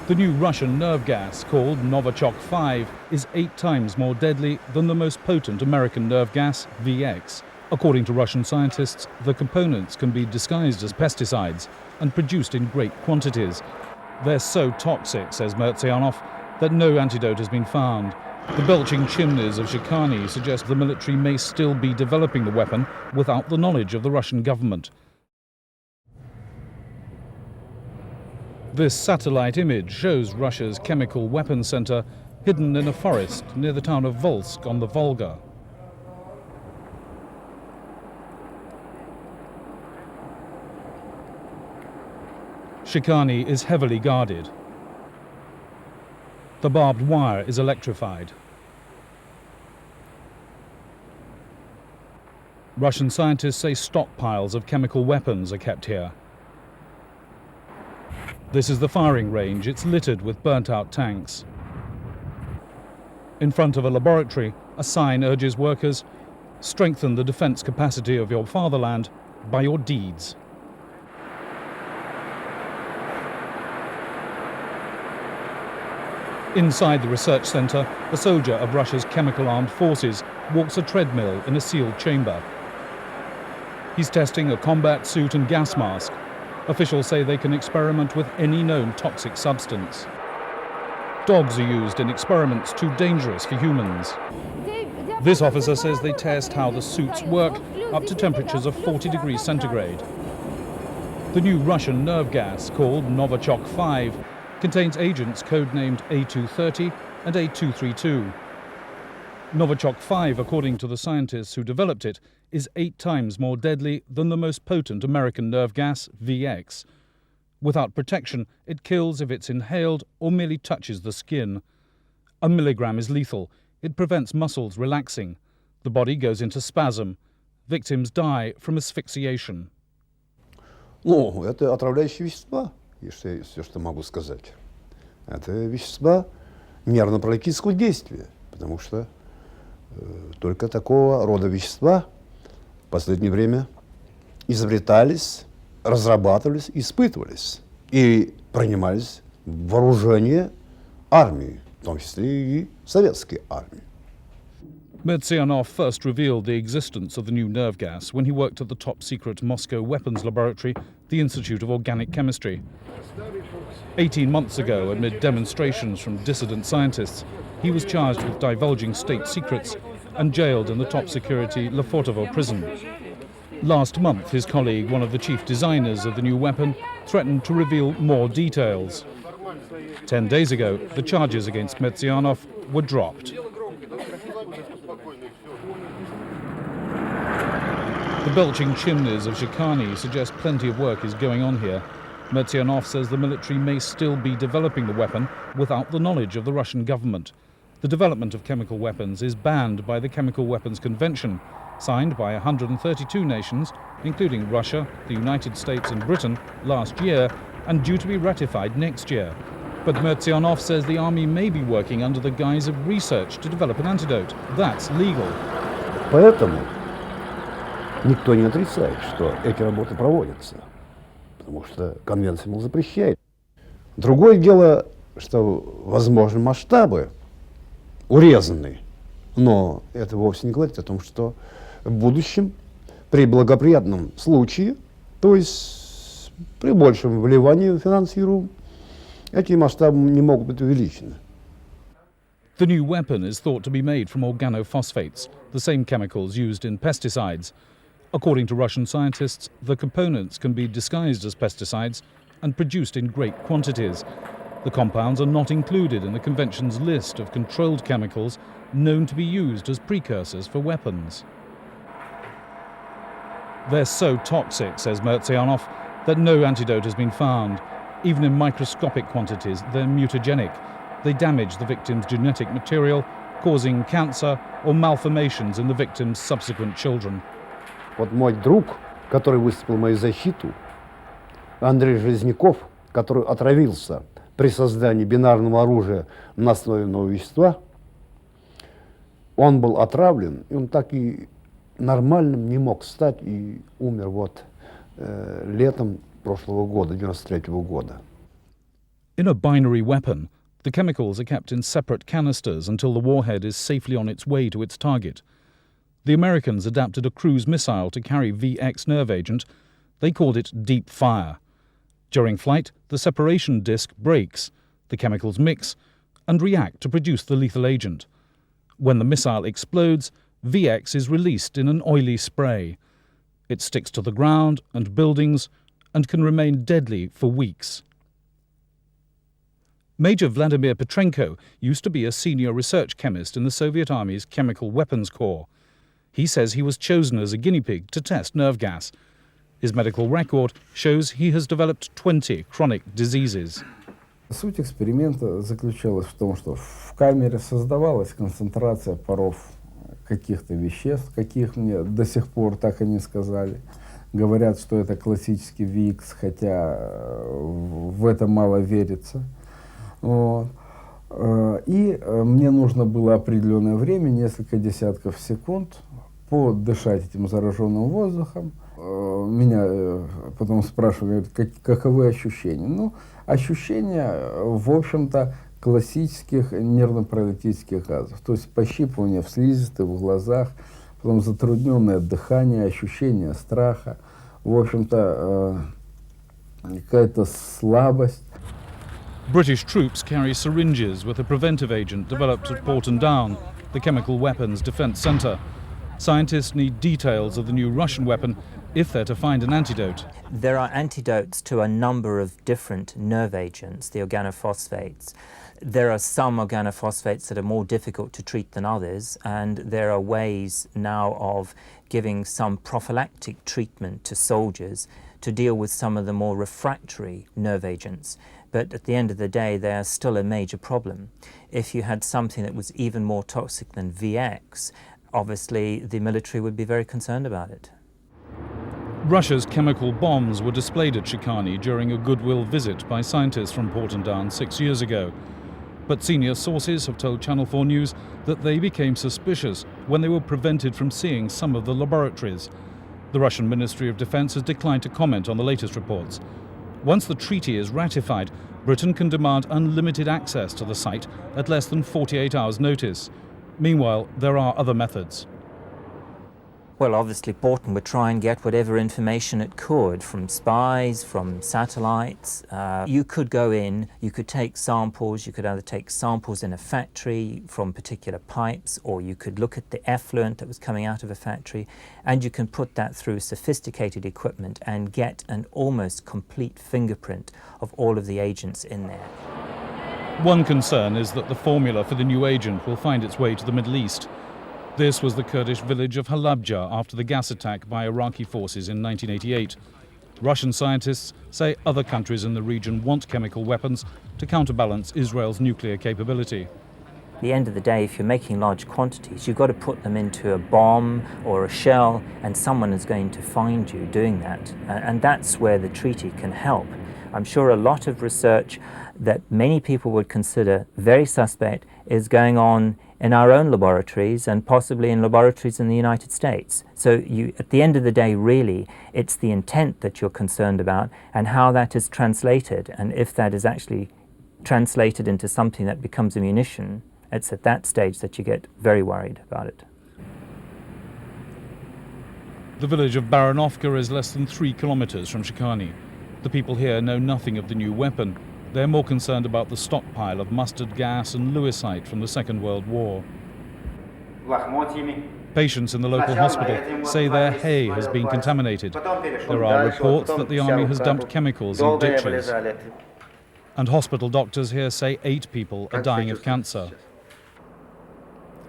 The new Russian nerve gas, called Novichok 5, is 8 times more deadly than the most potent American nerve gas, VX. According to Russian scientists, the components can be disguised as pesticides and produced in great quantities. They're so toxic, says Mirzayanov, that no antidote has been found. The belching chimneys of Shikani suggest the military may still be developing the weapon without the knowledge of the Russian government. This satellite image shows Russia's chemical weapons center hidden in a forest near the town of Volsk on the Volga. Shikani is heavily guarded. The barbed wire is electrified. Russian scientists say stockpiles of chemical weapons are kept here. This is the firing range. It's littered with burnt-out tanks. In front of a laboratory, a sign urges workers, strengthen the defense capacity of your fatherland by your deeds. Inside the research center, a soldier of Russia's chemical armed forces walks a treadmill in a sealed chamber. He's testing a combat suit and gas mask. Officials say they can experiment with any known toxic substance. Dogs are used in experiments too dangerous for humans. This officer says they test how the suits work up to temperatures of 40 degrees centigrade. The new Russian nerve gas, called Novichok 5, contains agents codenamed A230 and A232. Novichok 5, according to the scientists who developed it, is 8 times more deadly than the most potent American nerve gas, VX. Without protection, it kills if it's inhaled or merely touches the skin. A milligram is lethal. It prevents muscles relaxing. The body goes into spasm. Victims die from asphyxiation. Ну, это отравляющие вещества, если все, что могу сказать. Это вещества нервно-паралитического действия, потому что только такого рода вещества в последнее время изобретались, разрабатывались, испытывались и принимались в вооружение армии, в том числе и советской армии. Mirzayanov first revealed the existence of the new nerve gas when he worked at the top-secret Moscow weapons laboratory, the Institute of Organic Chemistry. 18 months ago, amid demonstrations from dissident scientists, he was charged with divulging state secrets and jailed in the top-security Lefortovo prison. Last month, his colleague, one of the chief designers of the new weapon, threatened to reveal more details. 10 days ago, the charges against Mirzayanov were dropped. The belching chimneys of Shikani suggest plenty of work is going on here. Mirzayanov says the military may still be developing the weapon without the knowledge of the Russian government. The development of chemical weapons is banned by the Chemical Weapons Convention, signed by 132 nations, including Russia, the United States and Britain, last year, and due to be ratified next year. But Mirzayanov says the army may be working under the guise of research to develop an antidote. That's legal. Поэтому никто не отрицает, что эти работы проводятся, потому что конвенция ему запрещает. Другое дело, что, возможно, масштабы урезаны, но это вовсе не говорит о том, что в будущем, при благоприятном случае, то есть при большем вливании в финансирование, эти масштабы не могут быть увеличены. The new weapon is thought to be made from organophosphates, the same chemicals used in pesticides. According to Russian scientists, the components can be disguised as pesticides and produced in great quantities. The compounds are not included in the convention's list of controlled chemicals known to be used as precursors for weapons. They're so toxic, says Mirzayanov, that no antidote has been found. Even in microscopic quantities, they're mutagenic. They damage the victim's genetic material, causing cancer or malformations in the victim's subsequent children. Вот мой друг, который выступил в мою защиту, Андрей Железняков, который отравился при создании бинарного оружия на основе нового вещества, он был отравлен, и он так и нормальным не мог стать, и умер летом прошлого года, 93-го года. In a binary weapon, the chemicals are kept in separate canisters until the warhead is safely on its way to its target. The Americans adapted a cruise missile to carry VX nerve agent. They called it deep fire. During flight, the separation disc breaks, the chemicals mix and react to produce the lethal agent. When the missile explodes, VX is released in an oily spray. It sticks to the ground and buildings and can remain deadly for weeks. Major Vladimir Petrenko used to be a senior research chemist in the Soviet Army's Chemical Weapons Corps. He says he was chosen as a guinea pig to test nerve gas. His medical record shows he has developed 20 chronic diseases. Суть эксперимента заключалась в том, что в камере создавалась концентрация паров каких-то веществ, каких мне до сих пор так и не сказали. Говорят, что это классический ВИКС, хотя в это мало верится. Вот. И мне нужно было определенное время, несколько десятков секунд, подышать этим зараженным воздухом. Меня потом спрашивают, каковы ощущения. Ну, ощущения, в общем-то, классических нервно-паралитических газов. То есть пощипывание в слизистой, в глазах, потом затрудненное дыхание, ощущение страха, в общем-то, какая-то слабость. British troops carry syringes with a preventive agent developed at Porton Down, the Chemical Weapons Defence Centre. Scientists need details of the new Russian weapon if they're to find an antidote. There are antidotes to a number of different nerve agents, the organophosphates. There are some organophosphates that are more difficult to treat than others, and there are ways now of giving some prophylactic treatment to soldiers to deal with some of the more refractory nerve agents. But at the end of the day, they are still a major problem. If you had something that was even more toxic than VX, obviously the military would be very concerned about it. Russia's chemical bombs were displayed at Shikani during a goodwill visit by scientists from Porton Down 6 years ago. But senior sources have told Channel 4 News that they became suspicious when they were prevented from seeing some of the laboratories. The Russian Ministry of Defence has declined to comment on the latest reports. Once the treaty is ratified, Britain can demand unlimited access to the site at less than 48 hours' notice. Meanwhile, there are other methods. Well, obviously Porton would try and get whatever information it could from spies, from satellites. You could go in, you could take samples, you could either take samples in a factory from particular pipes, or you could look at the effluent that was coming out of a factory, and you can put that through sophisticated equipment and get an almost complete fingerprint of all of the agents in there. One concern is that the formula for the new agent will find its way to the Middle East. This was the Kurdish village of Halabja after the gas attack by Iraqi forces in 1988. Russian scientists say other countries in the region want chemical weapons to counterbalance Israel's nuclear capability. At the end of the day, if you're making large quantities, you've got to put them into a bomb or a shell, and someone is going to find you doing that. And that's where the treaty can help. I'm sure a lot of research that many people would consider very suspect is going on in our own laboratories and possibly in laboratories in the United States. So at the end of the day, really, it's the intent that you're concerned about and how that is translated. And if that is actually translated into something that becomes a munition, it's at that stage that you get very worried about it. The village of Baranovka is less than 3 kilometers from Shikani. The people here know nothing of the new weapon. They're more concerned about the stockpile of mustard gas and lewisite from the Second World War. Patients in the local hospital say their hay has been contaminated. There are reports that the army has dumped chemicals in ditches. And hospital doctors here say 8 people are dying of cancer.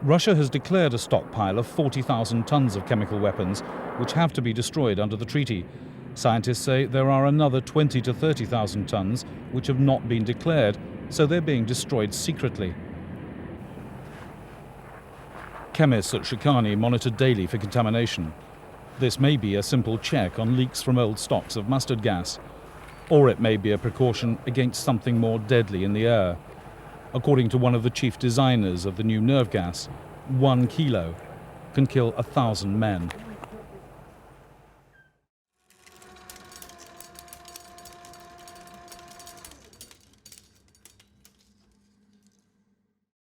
Russia has declared a stockpile of 40,000 tons of chemical weapons, which have to be destroyed under the treaty. Scientists say there are another 20 to 30,000 tons which have not been declared, so they're being destroyed secretly. Chemists at Shikani monitor daily for contamination. This may be a simple check on leaks from old stocks of mustard gas, or it may be a precaution against something more deadly in the air. According to one of the chief designers of the new nerve gas, 1 kilo can kill 1,000 men.